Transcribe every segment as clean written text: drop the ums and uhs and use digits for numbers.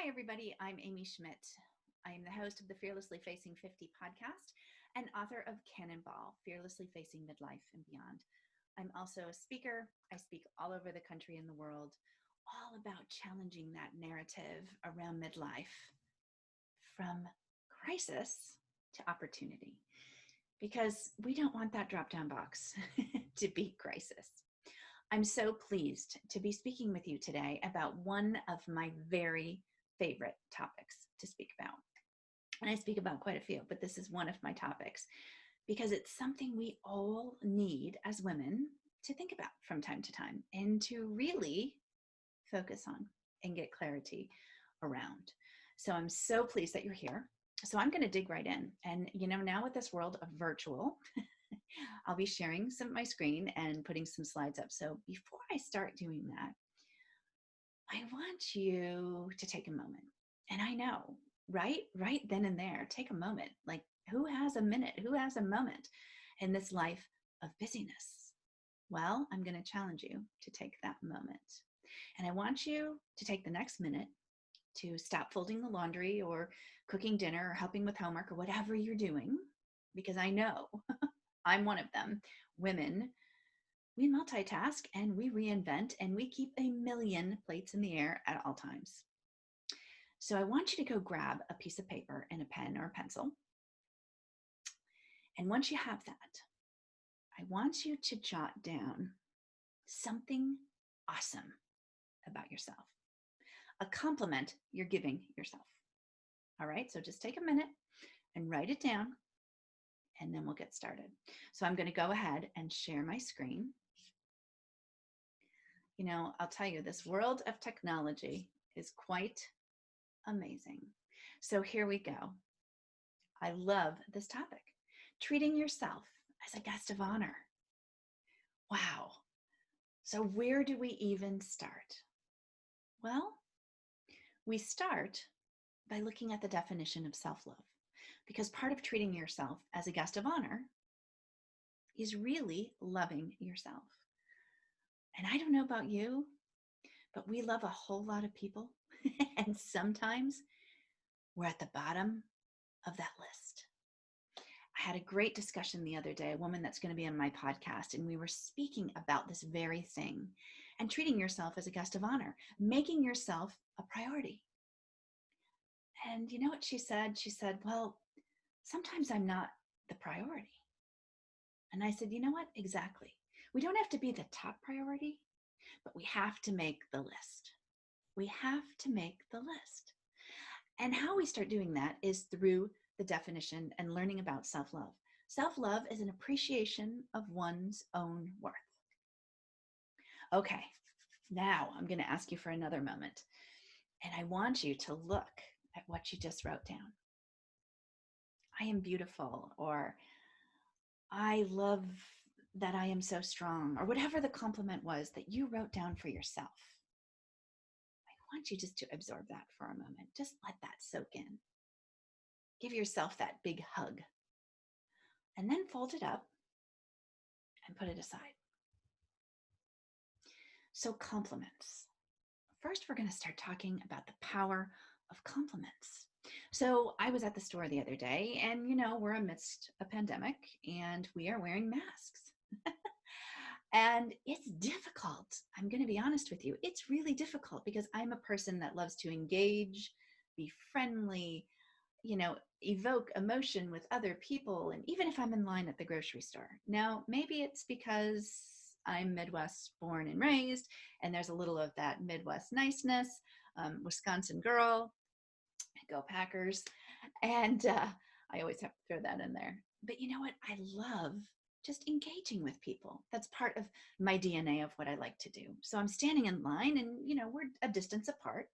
Hi, everybody. I'm Amy Schmidt. I am the host of the Fearlessly Facing 50 podcast and author of Cannonball, Fearlessly Facing Midlife and Beyond. I'm also a speaker. I speak all over the country and the world, all about challenging that narrative around midlife from crisis to opportunity, because we don't want that drop-down box to be crisis. I'm so pleased to be speaking with you today about one of my very favorite topics to speak about. And I speak about quite a few, but this is one of my topics because it's something we all need as women to think about from time to time and to really focus on and get clarity around. So I'm so pleased that you're here. So I'm going to dig right in. And now with this world of virtual, I'll be sharing some of my screen and putting some slides up. So before I start doing that, I want you to take a moment. And I know, right then and there, take a moment. Like, who has a minute? Who has a moment in this life of busyness? Well, I'm going to challenge you to take that moment. And I want you to take the next minute to stop folding the laundry or cooking dinner or helping with homework or whatever you're doing, because I know I'm one of them. Women, we multitask and we reinvent and we keep a million plates in the air at all times. So I want you to go grab a piece of paper and a pen or a pencil. And once you have that, I want you to jot down something awesome about yourself, a compliment you're giving yourself. All right, so just take a minute and write it down, and then we'll get started. So I'm going to go ahead and share my screen. I'll tell you, this world of technology is quite amazing. So here we go. I love this topic, treating yourself as a guest of honor. Wow. So where do we even start? Well, we start by looking at the definition of self-love, because part of treating yourself as a guest of honor is really loving yourself. And I don't know about you, but we love a whole lot of people. And sometimes we're at the bottom of that list. I had a great discussion the other day, a woman that's going to be on my podcast, and we were speaking about this very thing and treating yourself as a guest of honor, making yourself a priority. And you know what she said? She said, well, sometimes I'm not the priority. And I said, you know what? Exactly. We don't have to be the top priority, but we have to make the list. We have to make the list. And how we start doing that is through the definition and learning about self-love. Self-love is an appreciation of one's own worth. Okay, now I'm going to ask you for another moment. And I want you to look at what you just wrote down. I am beautiful, or I love that I am so strong, or whatever the compliment was that you wrote down for yourself. I want you just to absorb that for a moment. Just let that soak in. Give yourself that big hug. And then fold it up and put it aside. So compliments. First, we're going to start talking about the power of compliments. So I was at the store the other day, and we're amidst a pandemic and we are wearing masks. And it's difficult. I'm going to be honest with you. It's really difficult because I'm a person that loves to engage, be friendly, evoke emotion with other people. And even if I'm in line at the grocery store. Now, maybe it's because I'm Midwest born and raised, and there's a little of that Midwest niceness, Wisconsin girl, go Packers. And I always have to throw that in there. But you know what? I love just engaging with people. That's part of my DNA of what I like to do. So I'm standing in line and, we're a distance apart.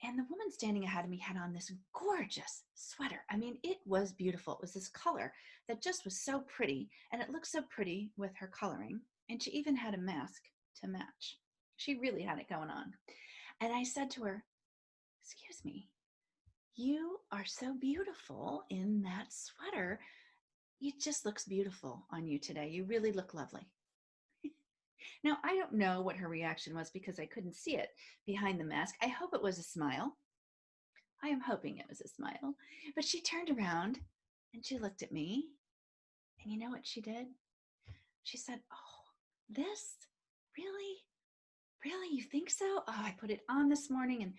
And the woman standing ahead of me had on this gorgeous sweater. I mean, it was beautiful. It was this color that just was so pretty. And it looked so pretty with her coloring. And she even had a mask to match. She really had it going on. And I said to her, excuse me, you are so beautiful in that sweater. It just looks beautiful on you today. You really look lovely. Now, I don't know what her reaction was because I couldn't see it behind the mask. I hope it was a smile. I am hoping it was a smile. But she turned around and she looked at me. And you know what she did? She said, "Oh, this? Really? Really? You think so? Oh, I put it on this morning and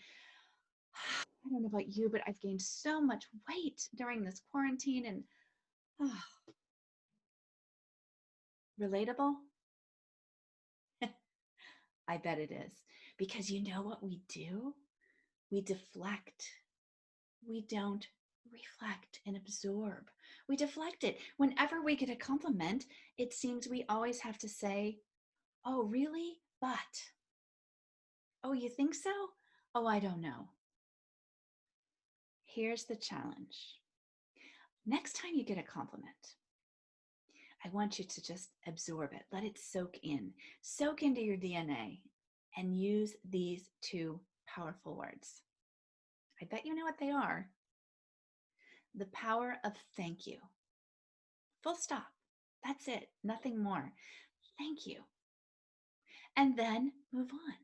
I don't know about you, but I've gained so much weight during this quarantine and oh, relatable? I bet it is. Because you know what we do? We deflect. We don't reflect and absorb. We deflect it. Whenever we get a compliment, it seems we always have to say, "Oh, really? But, oh, you think so? Oh, I don't know." Here's the challenge. Next time you get a compliment, I want you to just absorb it. Let it soak into your DNA, and use these two powerful words. I bet you know what they are. The power of thank you. Full stop. That's it. Nothing more. Thank you. And then move on.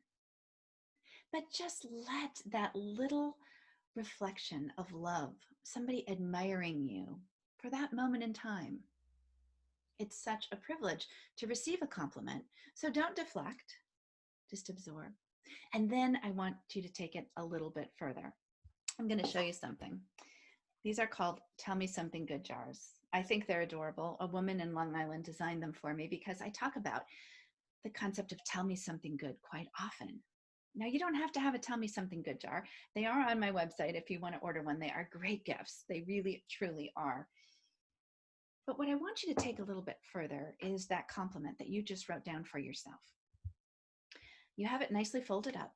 But just let that little reflection of love, somebody admiring you for that moment in time. It's such a privilege to receive a compliment. So don't deflect, just absorb. And then I want you to take it a little bit further. I'm going to show you something. These are called Tell Me Something Good jars. I think they're adorable. A woman in Long Island designed them for me because I talk about the concept of tell me something good quite often. Now, you don't have to have a Tell Me Something Good jar. They are on my website if you want to order one. They are great gifts. They really, truly are. But what I want you to take a little bit further is that compliment that you just wrote down for yourself. You have it nicely folded up.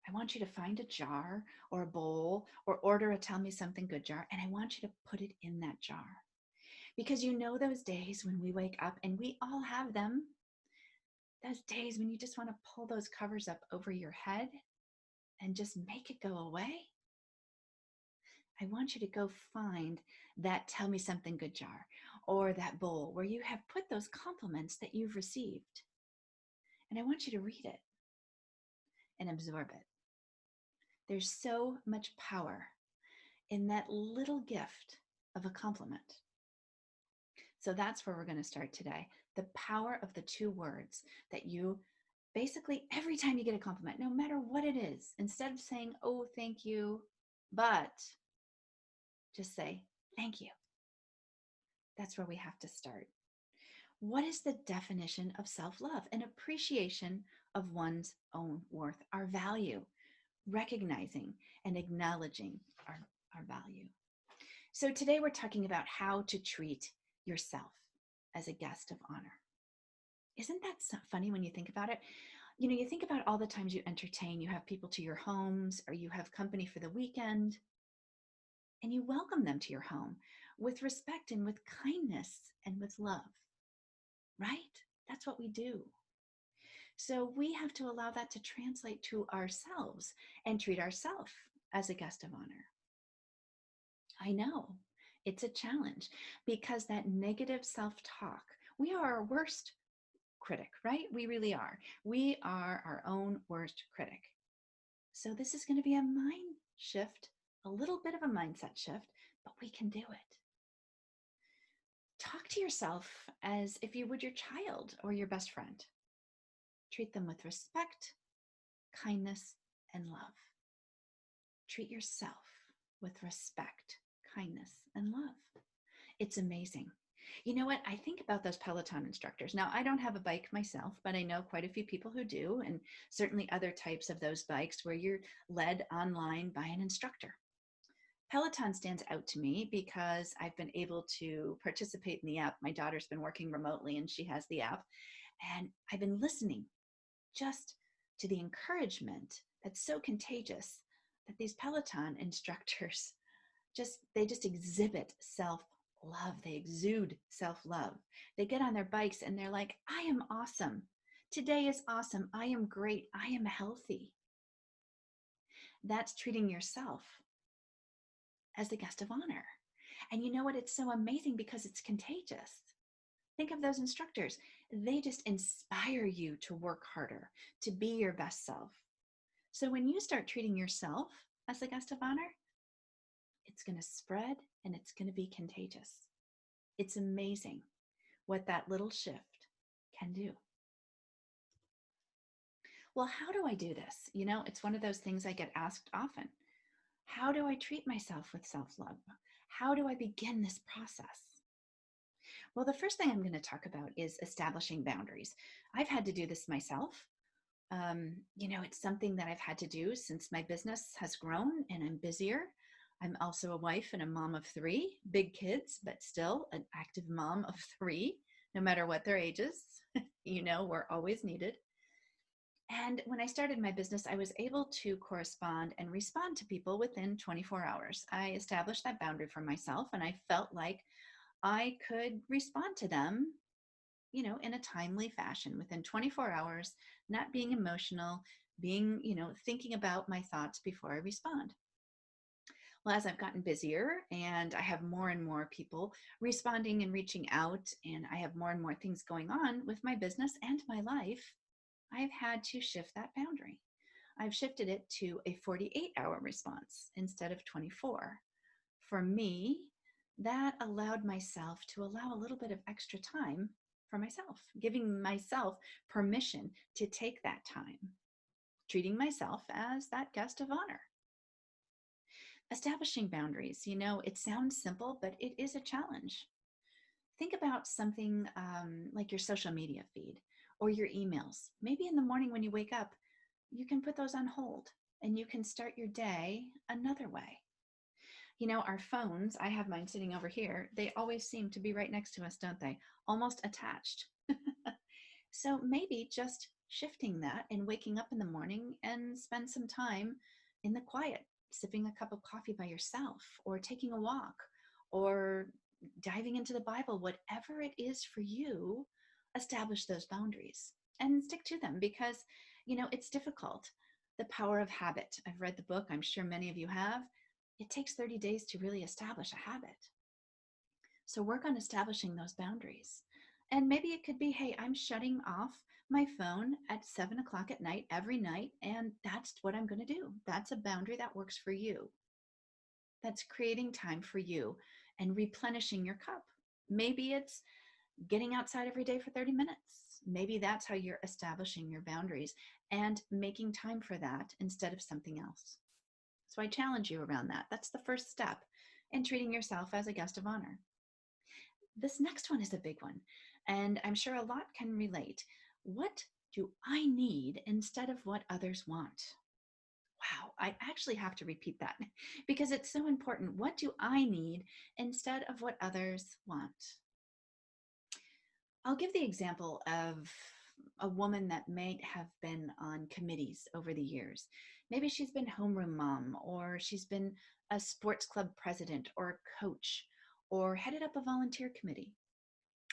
I want you to find a jar or a bowl or order a Tell Me Something Good jar, and I want you to put it in that jar. Because you know those days when we wake up, and we all have them, those days when you just want to pull those covers up over your head and just make it go away. I want you to go find that Tell Me Something Good jar or that bowl where you have put those compliments that you've received. And I want you to read it and absorb it. There's so much power in that little gift of a compliment. So that's where we're going to start today. The power of the two words that you basically, every time you get a compliment, no matter what it is, instead of saying, "Oh, thank you," but just say, "Thank you." That's where we have to start. What is the definition of self-love? An appreciation of one's own worth, our value, recognizing and acknowledging our value. So today we're talking about how to treat yourself as a guest of honor. Isn't that so funny when you think about it? You know, you think about all the times you entertain, you have people to your homes or you have company for the weekend, and you welcome them to your home with respect and with kindness and with love, right? That's what we do. So we have to allow that to translate to ourselves and treat ourselves as a guest of honor. I know it's a challenge because that negative self-talk, we are our worst critic, right? We really are. We are our own worst critic. So this is going to be a mind shift, a little bit of a mindset shift, but we can do it. Talk to yourself as if you would your child or your best friend. Treat them with respect, kindness, and love. Treat yourself with respect, kindness, and love. It's amazing. You know what? I think about those Peloton instructors. Now, I don't have a bike myself, but I know quite a few people who do, and certainly other types of those bikes where you're led online by an instructor. Peloton stands out to me because I've been able to participate in the app. My daughter's been working remotely and she has the app, and I've been listening just to the encouragement that's so contagious that these Peloton instructors they just exhibit self-love. They exude self-love. They get on their bikes and they're like, "I am awesome. Today is awesome. I am great. I am healthy." That's treating yourself as the guest of honor. And you know what? It's so amazing because it's contagious. Think of those instructors. They just inspire you to work harder, to be your best self. So when you start treating yourself as a guest of honor, it's going to spread and it's going to be contagious. It's amazing what that little shift can do. Well, how do I do this? It's one of those things I get asked often. How do I treat myself with self-love? How do I begin this process? Well, the first thing I'm going to talk about is establishing boundaries. I've had to do this myself. It's something that I've had to do since my business has grown and I'm busier. I'm also a wife and a mom of 3 big kids, but still an active mom of 3, no matter what their ages. We're always needed. And when I started my business, I was able to correspond and respond to people within 24 hours. I established that boundary for myself, and I felt like I could respond to them, in a timely fashion within 24 hours, not being emotional, being, thinking about my thoughts before I respond. Well, as I've gotten busier and I have more and more people responding and reaching out, and I have more and more things going on with my business and my life, I've had to shift that boundary. I've shifted it to a 48-hour response instead of 24. For me, that allowed myself to allow a little bit of extra time for myself, giving myself permission to take that time, treating myself as that guest of honor. Establishing boundaries, it sounds simple, but it is a challenge. Think about something like your social media feed or your emails. Maybe in the morning when you wake up, you can put those on hold and you can start your day another way. Our phones, I have mine sitting over here, they always seem to be right next to us, don't they? Almost attached. So maybe just shifting that and waking up in the morning and spend some time in the quiet, sipping a cup of coffee by yourself, or taking a walk, or diving into the Bible, whatever it is for you, establish those boundaries and stick to them because, it's difficult. The Power of Habit. I've read the book. I'm sure many of you have. It takes 30 days to really establish a habit. So work on establishing those boundaries. And maybe it could be, hey, I'm shutting off my phone at 7 o'clock at night every night, and that's what I'm going to do. That's a boundary that works for you. That's creating time for you and replenishing your cup. Maybe it's getting outside every day for 30 minutes. Maybe that's how you're establishing your boundaries and making time for that instead of something else. So I challenge you around that. That's the first step in treating yourself as a guest of honor. This next one is a big one, and I'm sure a lot can relate. What do I need instead of what others want? Wow, I actually have to repeat that because it's so important. What do I need instead of what others want? I'll give the example of a woman that might have been on committees over the years. Maybe she's been homeroom mom, or she's been a sports club president or a coach, or headed up a volunteer committee.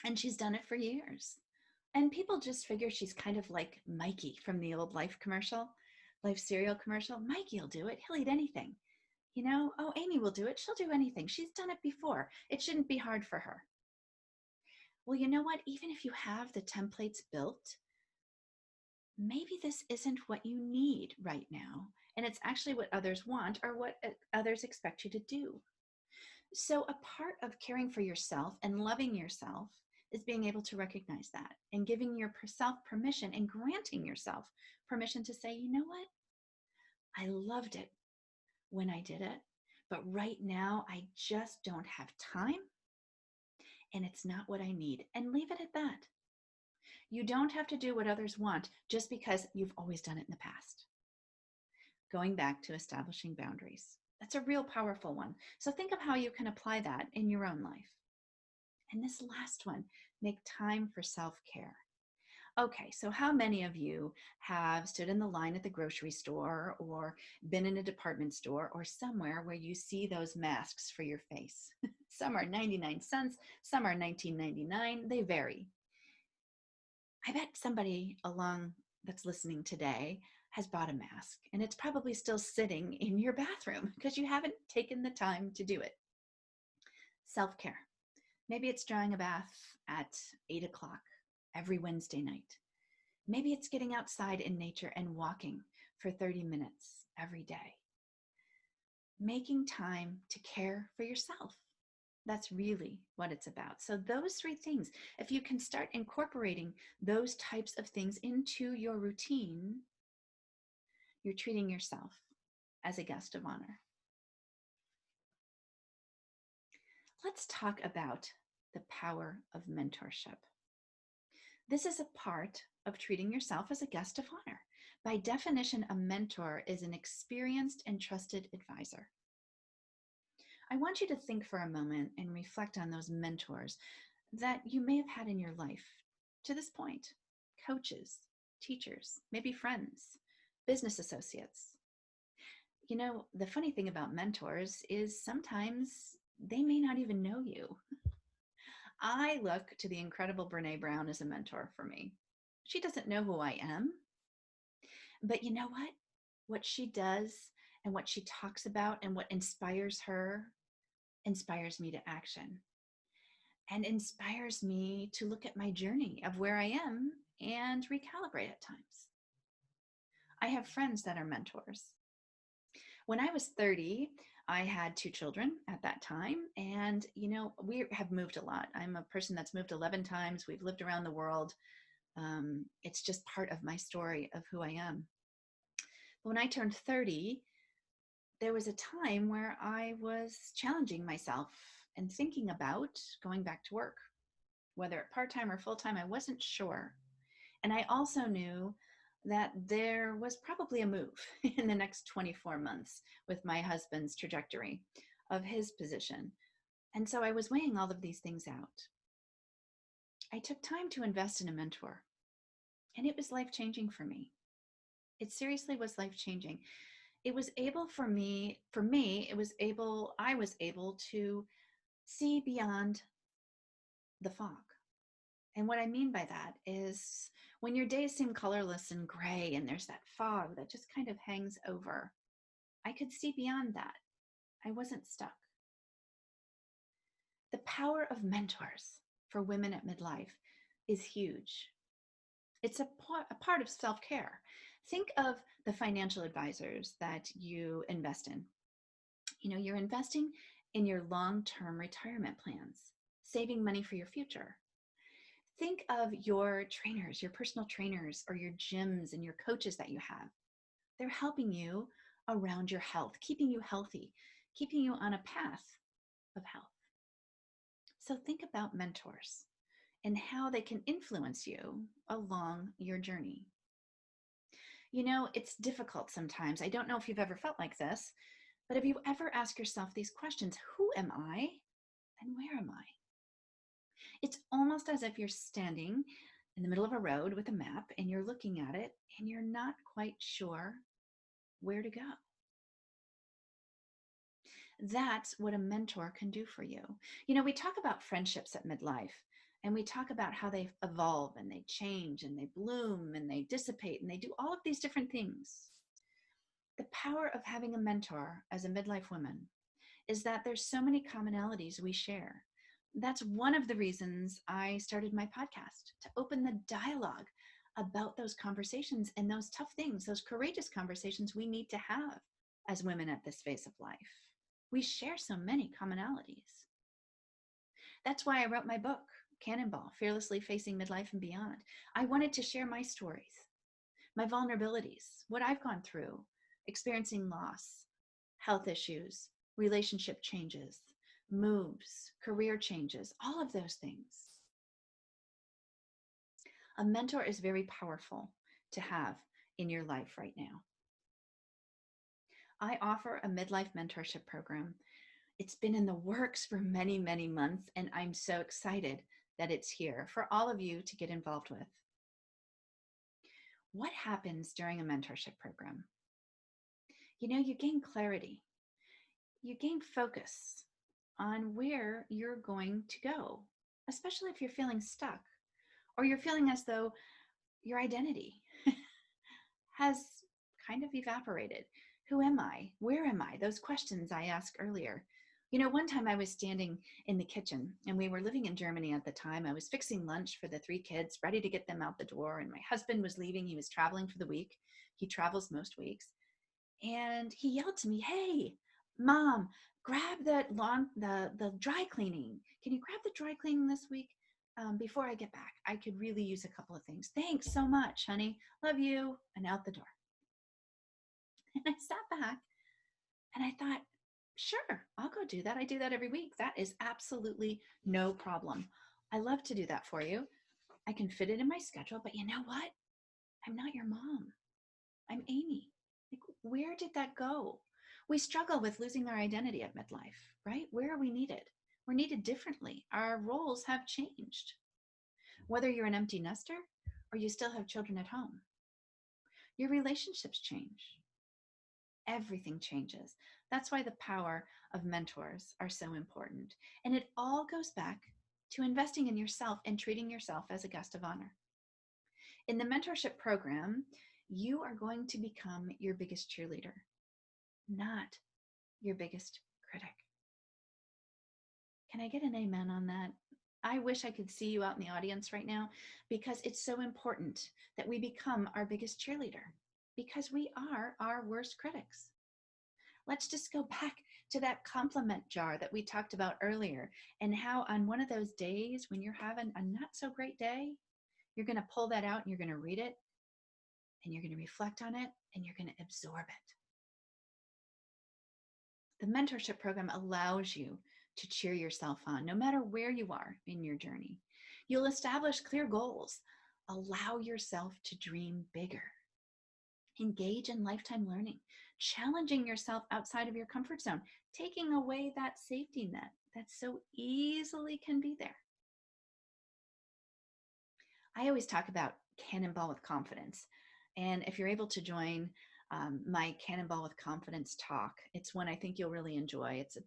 And she's done it for years. And people just figure she's kind of like Mikey from the old Life cereal commercial. Mikey will do it. He'll eat anything. Oh, Amy will do it. She'll do anything. She's done it before. It shouldn't be hard for her. Well, you know what? Even if you have the templates built, maybe this isn't what you need right now. And it's actually what others want or what others expect you to do. So a part of caring for yourself and loving yourself is being able to recognize that and giving yourself permission and granting yourself permission to say, you know what? I loved it when I did it, but right now I just don't have time and it's not what I need, and leave it at that. You don't have to do what others want just because you've always done it in the past. Going back to establishing boundaries. That's a real powerful one. So think of how you can apply that in your own life. And this last one, make time for self-care. Okay, so how many of you have stood in the line at the grocery store or been in a department store or somewhere where you see those masks for your face? Some are 99 cents, some are $19.99. They vary. I bet somebody along that's listening today has bought a mask, and it's probably still sitting in your bathroom because you haven't taken the time to do it. Self-care. Maybe it's drawing a bath at 8 o'clock every Wednesday night. Maybe it's getting outside in nature and walking for 30 minutes every day. Making time to care for yourself. That's really what it's about. So those three things, if you can start incorporating those types of things into your routine, you're treating yourself as a guest of honor. Let's talk about the power of mentorship. This is a part of treating yourself as a guest of honor. By definition, a mentor is an experienced and trusted advisor. I want you to think for a moment and reflect on those mentors that you may have had in your life to this point. Coaches, teachers, maybe friends, business associates. You know, the funny thing about mentors is sometimes they may not even know you. I look to the incredible Brene Brown as a mentor for me. She doesn't know who I am, but you know what? What she does and what she talks about and what inspires her inspires me to action and inspires me to look at my journey of where I am and recalibrate at times. I have friends that are mentors. When I was 30, I had 2 children at that time. And, you know, we have moved a lot. I'm a person that's moved 11 times. We've lived around the world. It's just part of my story of who I am. When I turned 30, there was a time where I was challenging myself and thinking about going back to work, whether part-time or full-time, I wasn't sure. And I also knew that there was probably a move in the next 24 months with my husband's trajectory of his position. And so I was weighing all of these things out. I took time to invest in a mentor, and it was life-changing for me. It seriously was life-changing. It was able I was able to see beyond the fog. And what I mean by that is when your days seem colorless and gray and there's that fog that just kind of hangs over, I could see beyond that. I wasn't stuck. The power of mentors for women at midlife is huge. It's a part of self-care. Think of the financial advisors that you invest in. You know, you're investing in your long-term retirement plans, saving money for your future. Think of your trainers, your personal trainers, or your gyms and your coaches that you have. They're helping you around your health, keeping you healthy, keeping you on a path of health. So think about mentors and how they can influence you along your journey. You know, it's difficult sometimes. I don't know if you've ever felt like this, but have you ever asked yourself these questions? Who am I and where am I? It's almost as if you're standing in the middle of a road with a map and you're looking at it and you're not quite sure where to go. That's what a mentor can do for you. You know, we talk about friendships at midlife, and we talk about how they evolve and they change and they bloom and they dissipate and they do all of these different things. The power of having a mentor as a midlife woman is that there's so many commonalities we share. That's one of the reasons I started my podcast, to open the dialogue about those conversations and those tough things, those courageous conversations we need to have as women at this phase of life. We share so many commonalities. That's why I wrote my book, Cannonball, Fearlessly Facing Midlife and Beyond. I wanted to share my stories, my vulnerabilities, what I've gone through, experiencing loss, health issues, relationship changes, moves, career changes, all of those things. A mentor is very powerful to have in your life right now. I offer a midlife mentorship program. It's been in the works for many, many months, and I'm so excited that it's here for all of you to get involved with. What happens during a mentorship program? You know, you gain clarity. You gain focus on where you're going to go, especially if you're feeling stuck or you're feeling as though your identity has kind of evaporated. Who am I? Where am I? Those questions I asked earlier. One time I was standing in the kitchen and we were living in Germany at the time. I was fixing lunch for the 3 kids, ready to get them out the door. And my husband was leaving. He was traveling for the week. He travels most weeks. And he yelled to me, "Hey, Mom, grab the dry cleaning. Can you grab the dry cleaning this week before I get back? I could really use a couple of things. Thanks so much, honey. Love you." And out the door. And I sat back and I thought, sure, I'll go do that. I do that every week. That is absolutely no problem. I love to do that for you. I can fit it in my schedule, but you know what? I'm not your mom. I'm Amy. Like, where did that go? We struggle with losing our identity at midlife, right? Where are we needed? We're needed differently. Our roles have changed. Whether you're an empty nester or you still have children at home, your relationships change. Everything changes. That's why the power of mentors are so important. And it all goes back to investing in yourself and treating yourself as a guest of honor. In the mentorship program, you are going to become your biggest cheerleader, not your biggest critic. Can I get an amen on that? I wish I could see you out in the audience right now, because it's so important that we become our biggest cheerleader, because we are our worst critics. Let's just go back to that compliment jar that we talked about earlier, and how on one of those days when you're having a not so great day, you're going to pull that out and you're going to read it and you're going to reflect on it and you're going to absorb it. The mentorship program allows you to cheer yourself on no matter where you are in your journey. You'll establish clear goals. Allow yourself to dream bigger. Engage in lifetime learning, challenging yourself outside of your comfort zone, taking away that safety net that so easily can be there. I always talk about cannonball with confidence. And if you're able to join my Cannonball with Confidence talk, it's one I think you'll really enjoy. It's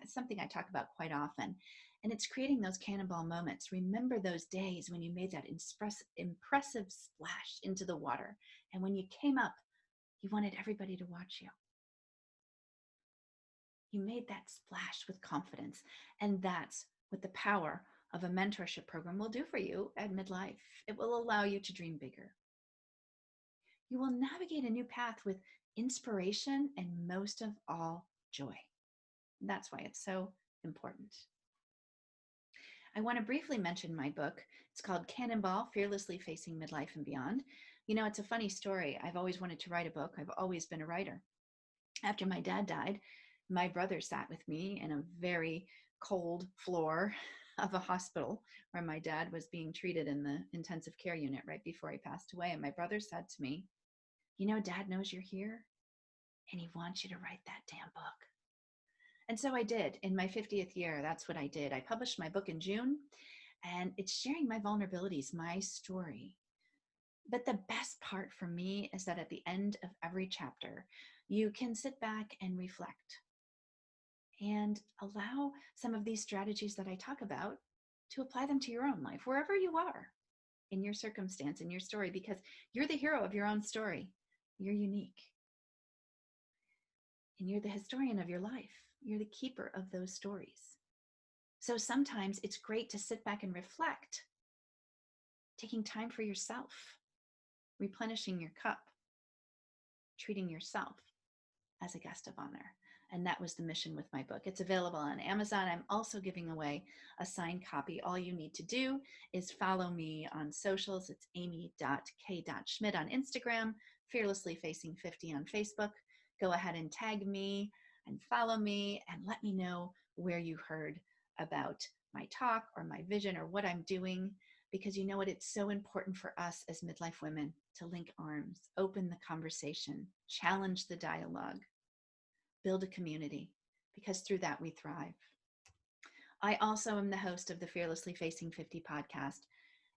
something I talk about quite often. And it's creating those cannonball moments. Remember those days when you made that impressive splash into the water. And when you came up, you wanted everybody to watch you. You made that splash with confidence. And that's what the power of a mentorship program will do for you at midlife. It will allow you to dream bigger. You will navigate a new path with inspiration and, most of all, joy. That's why it's so important. I want to briefly mention my book. It's called Cannonball, Fearlessly Facing Midlife and Beyond. It's a funny story. I've always wanted to write a book. I've always been a writer. After my dad died, my brother sat with me in a very cold floor of a hospital where my dad was being treated in the intensive care unit right before he passed away. And my brother said to me, Dad knows you're here and he wants you to write that damn book. And so I did. In my 50th year, that's what I did. I published my book in June, and it's sharing my vulnerabilities, my story. But the best part for me is that at the end of every chapter, you can sit back and reflect and allow some of these strategies that I talk about to apply them to your own life, wherever you are in your circumstance, in your story, because you're the hero of your own story. You're unique. And you're the historian of your life. You're the keeper of those stories. So sometimes it's great to sit back and reflect, taking time for yourself, replenishing your cup, treating yourself as a guest of honor. And that was the mission with my book. It's available on Amazon. I'm also giving away a signed copy. All you need to do is follow me on socials. It's amy.k.schmidt on Instagram, Fearlessly Facing 50 on Facebook. Go ahead and tag me and follow me and let me know where you heard about my talk or my vision or what I'm doing, because you know what? It's so important for us as midlife women to link arms, open the conversation, challenge the dialogue, build a community, because through that we thrive. I also am the host of the Fearlessly Facing 50 podcast.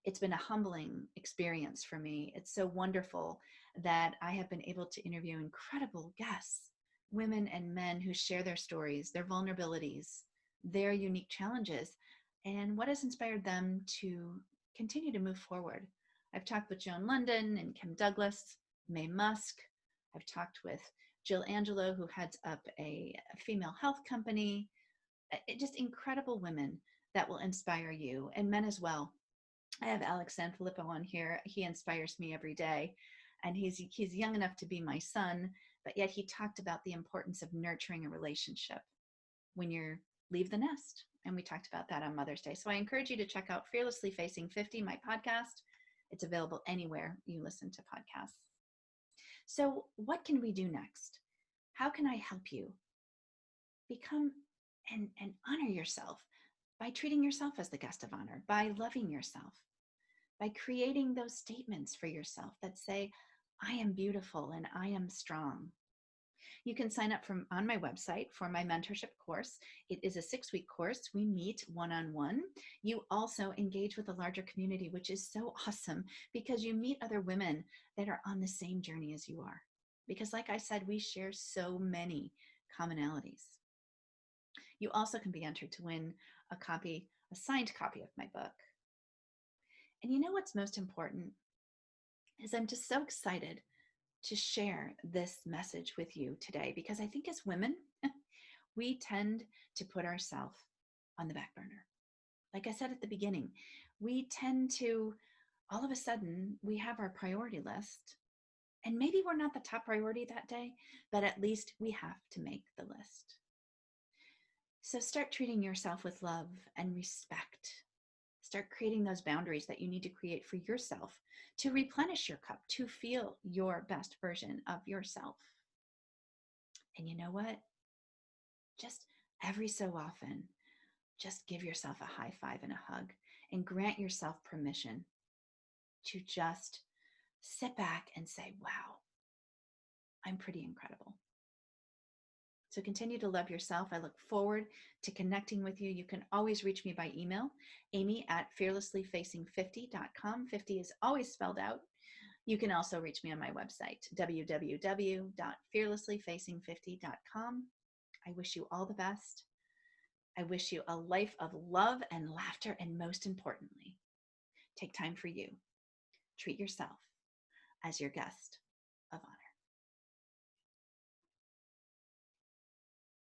It's been a humbling experience for me. It's so wonderful that I have been able to interview incredible guests, women and men who share their stories, their vulnerabilities, their unique challenges, and what has inspired them to continue to move forward. I've talked with Joan London and Kim Douglas, Mae Musk. I've talked with Jill Angelo, who heads up a female health company. just incredible women that will inspire you, and men as well. I have Alex Sanfilippo on here. He inspires me every day. And he's young enough to be my son, but yet he talked about the importance of nurturing a relationship when you leave the nest. And we talked about that on Mother's Day. So I encourage you to check out Fearlessly Facing 50, my podcast. It's available anywhere you listen to podcasts. So what can we do next? How can I help you become and honor yourself by treating yourself as the guest of honor, by loving yourself, by creating those statements for yourself that say, I am beautiful and I am strong. You can sign up on my website for my mentorship course. It is a 6-week course. We meet one-on-one. You also engage with a larger community, which is so awesome because you meet other women that are on the same journey as you are. Because like I said, we share so many commonalities. You also can be entered to win a signed copy of my book. And you know what's most important is I'm just so excited to share this message with you today, because I think as women, we tend to put ourselves on the back burner. Like I said at the beginning, we tend to, all of a sudden, we have our priority list, and maybe we're not the top priority that day, but at least we have to make the list. So start treating yourself with love and respect. Start creating those boundaries that you need to create for yourself to replenish your cup, to feel your best version of yourself. And you know what? Just every so often, just give yourself a high five and a hug and grant yourself permission to just sit back and say, wow, I'm pretty incredible. So continue to love yourself. I look forward to connecting with you. You can always reach me by email, amy@fearlesslyfacing50.com. 50 is always spelled out. You can also reach me on my website, www.fearlesslyfacing50.com. I wish you all the best. I wish you a life of love and laughter, and most importantly, take time for you. Treat yourself as your guest